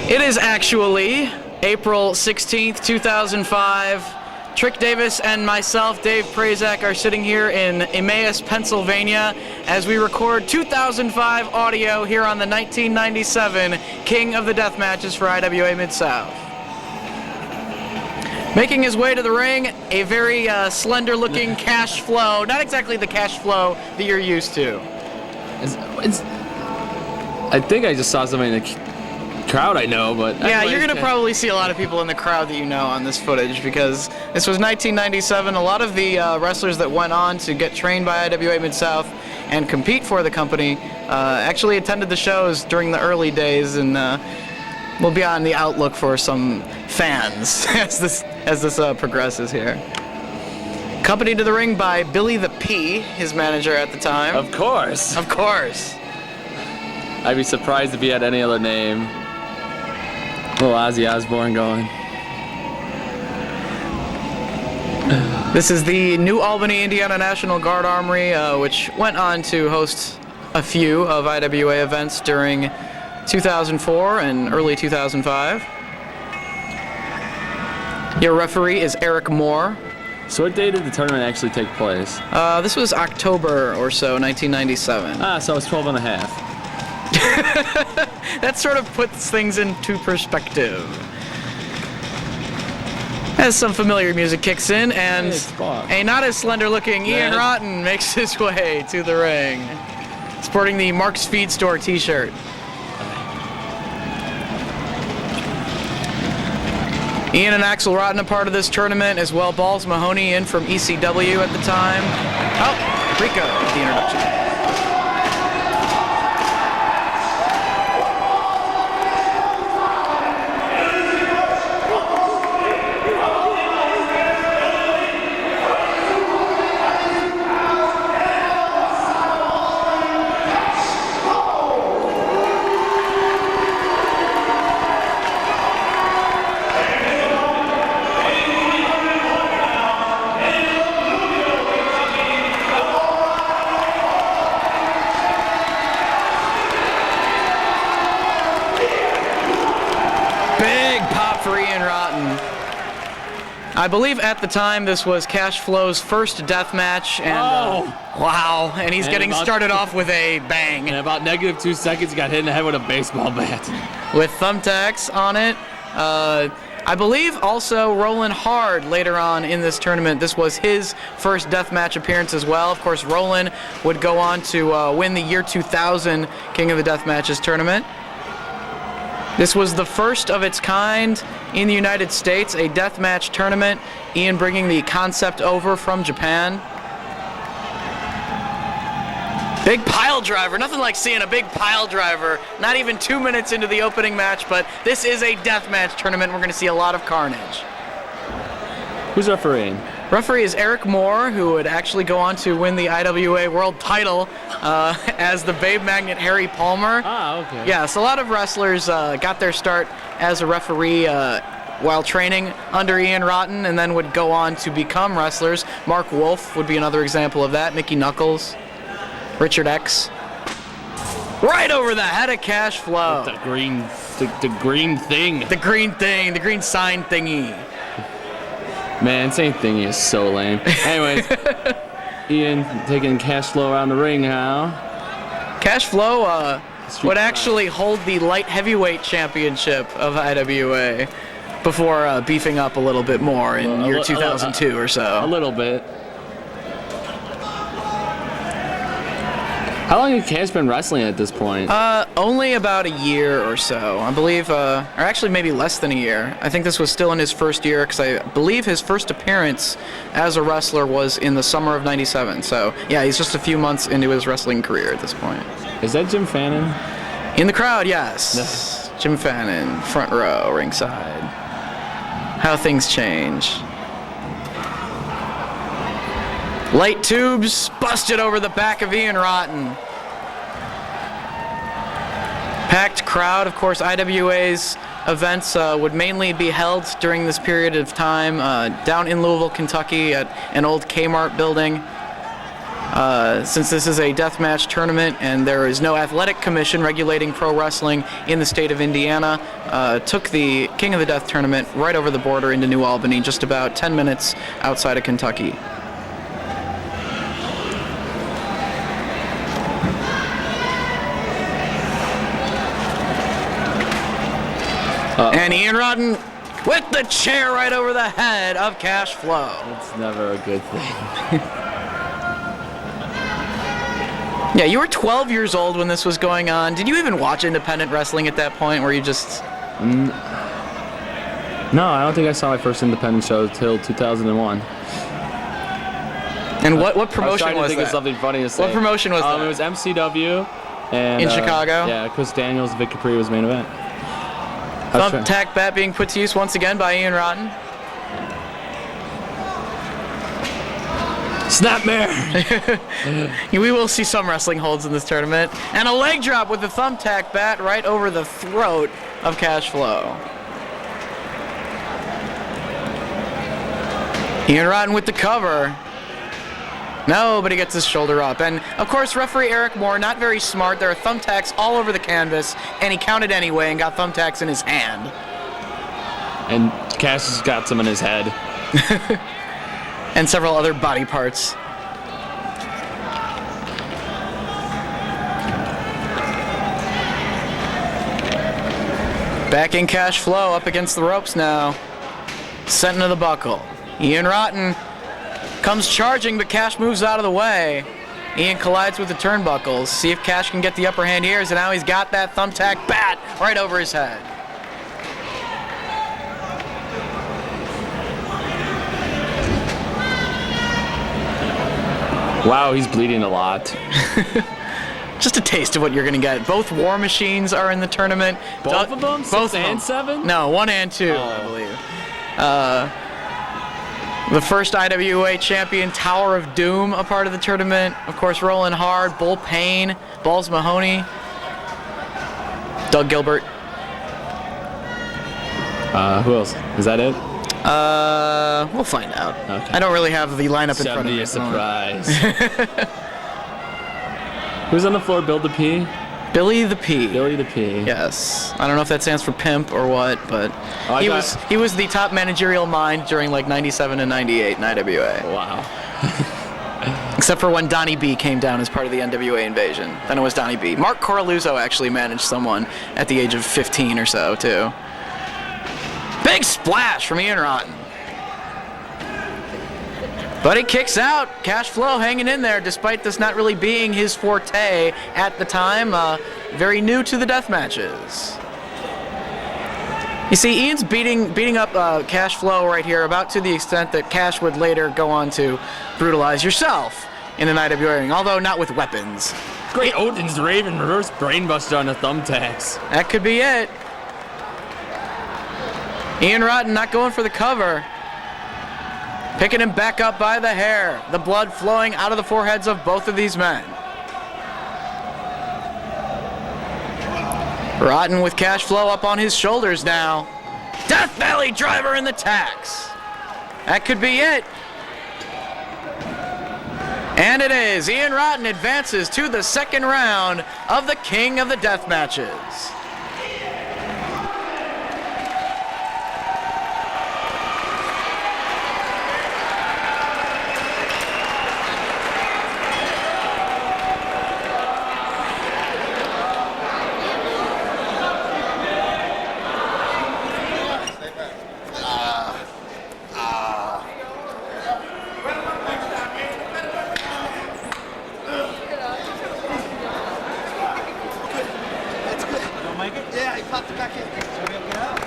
It is actually April 16th, 2005. Trick Davis and myself, Dave Prazak, are sitting here in Emmaus, Pennsylvania, as we record 2005 audio here on the 1997 King of the Death Matches for IWA Mid-South. Making his way to the ring, a very slender-looking Cash Flow. Not exactly the Cash Flow that you're used to. I think I just saw somebody in the crowd I know, but yeah, you're going to probably see a lot of people in the crowd that you know on this footage, because this was 1997. A lot of the wrestlers that went on to get trained by IWA Mid-South and compete for the company actually attended the shows during the early days, and we'll be on the outlook for some fans as this progresses here. Accompanied to the ring by Billy the P, his manager at the time. Of course. Of course. I'd be surprised if he had any other name. Little Ozzy Osbourne going. This is the New Albany, Indiana National Guard Armory, which went on to host a few of IWA events during 2004 and early 2005. Your referee is Eric Moore. So what day did the tournament actually take place? This was October or so, 1997. So it's 12 and a half. That sort of puts things into perspective. As some familiar music kicks in, and a not as slender-looking Ian Rotten makes his way to the ring, sporting the Mark's Feed Store t-shirt. Ian and Axel Rotten a part of this tournament, as well Balls Mahoney in from ECW at the time. Oh, Rico with the introduction. I believe at the time this was Cash Flow's first death match, and wow, and he's getting started off with a bang. In about -2 seconds, he got hit in the head with a baseball bat. With thumbtacks on it. I believe also Roland Hard later on in this tournament, this was his first death match appearance as well. Of course, Roland would go on to win the year 2000 King of the Death Matches tournament. This was the first of its kind in the United States, a deathmatch tournament. Ian bringing the concept over from Japan. Big pile driver, nothing like seeing a big pile driver, not even 2 minutes into the opening match, but this is a deathmatch tournament. We're going to see a lot of carnage. Who's refereeing? Referee is Eric Moore, who would actually go on to win the IWA World Title as the Babe Magnet Harry Palmer. Okay. Yeah, so a lot of wrestlers got their start as a referee while training under Ian Rotten, and then would go on to become wrestlers. Mark Wolf would be another example of that. Mickey Knuckles, Richard X. Right over the head of Cash Flow. The green thing. The green thing, the green sign thingy. Man, same thingy is so lame. Anyways, Ian taking Cash Flow around the ring now. Cash Flow would actually hold the light heavyweight championship of IWA before beefing up a little bit more in year 2002 or so. A little bit. How long has Cash been wrestling at this point? Only about a year or so, I believe, or actually maybe less than a year. I think this was still in his first year, because I believe his first appearance as a wrestler was in the summer of '97. So yeah, he's just a few months into his wrestling career at this point. Is that Jim Fannin? In the crowd, yes. Jim Fannin, front row, ringside. How things change. Light tubes busted over the back of Ian Rotten. Packed crowd. Of course, IWA's events would mainly be held during this period of time down in Louisville, Kentucky at an old Kmart building. Since this is a deathmatch tournament and there is no athletic commission regulating pro wrestling in the state of Indiana, took the King of the Death tournament right over the border into New Albany, just about 10 minutes outside of Kentucky. And Ian Rotten with the chair right over the head of Cash Flow. It's never a good thing. Yeah, you were 12 years old when this was going on. Did you even watch independent wrestling at that point, or you just... No, I don't think I saw my first independent show till 2001. And what promotion was I was trying to think of that? something funny to say. What promotion was that? It was MCW. And, In Chicago? Yeah, Chris Daniels, Vic Capri was main event. Thumbtack bat being put to use once again by Ian Rotten. Snapmare! We will see some wrestling holds in this tournament. And a leg drop with the thumbtack bat right over the throat of Cash Flow. Ian Rotten with the cover. No, but he gets his shoulder up. And, of course, referee Eric Moore, not very smart. There are thumbtacks all over the canvas, and he counted anyway and got thumbtacks in his hand. And Cash has got some in his head. And several other body parts. Backing Cash Flow up against the ropes now. Sent into the buckle. Ian Rotten comes charging, but Cash moves out of the way. Ian collides with the turnbuckles. See if Cash can get the upper hand here, so now he's got that thumbtack bat right over his head. Wow, he's bleeding a lot. Just a taste of what you're going to get. Both War Machines are in the tournament. Both of them? Both 6 and 7? No, 1 and 2, I believe. The first IWA champion, Tower of Doom, a part of the tournament. Of course, Rolling Hard, Bull Payne, Balls Mahoney, Doug Gilbert. Who else? Is that it? We'll find out. Okay. I don't really have the lineup in front of Be me. a surprise. Who's on the floor? Bill the P? Billy the P. Billy the P. Yes. I don't know if that stands for pimp or what, but he was the top managerial mind during like 97 and 98 in IWA. Wow. Except for when Donnie B came down as part of the NWA invasion. Then it was Donnie B. Mark Coraluzzo actually managed someone at the age of 15 or so, too. Big splash from Ian Rotten. But he kicks out. Cash Flow hanging in there, despite this not really being his forte at the time. Very new to the death matches. You see, Ian's beating up Cash Flow right here, about to the extent that Cash would later go on to brutalize yourself in an IWA ring, although not with weapons. Great Odin's Raven reverse brainbuster on the thumbtacks. That could be it. Ian Rotten not going for the cover. Picking him back up by the hair. The blood flowing out of the foreheads of both of these men. Rotten with Cash Flow up on his shoulders now. Death Valley Driver in the tacks. That could be it. And it is. Ian Rotten advances to the second round of the King of the Death matches. Yeah, he popped it back in. So we'll get out.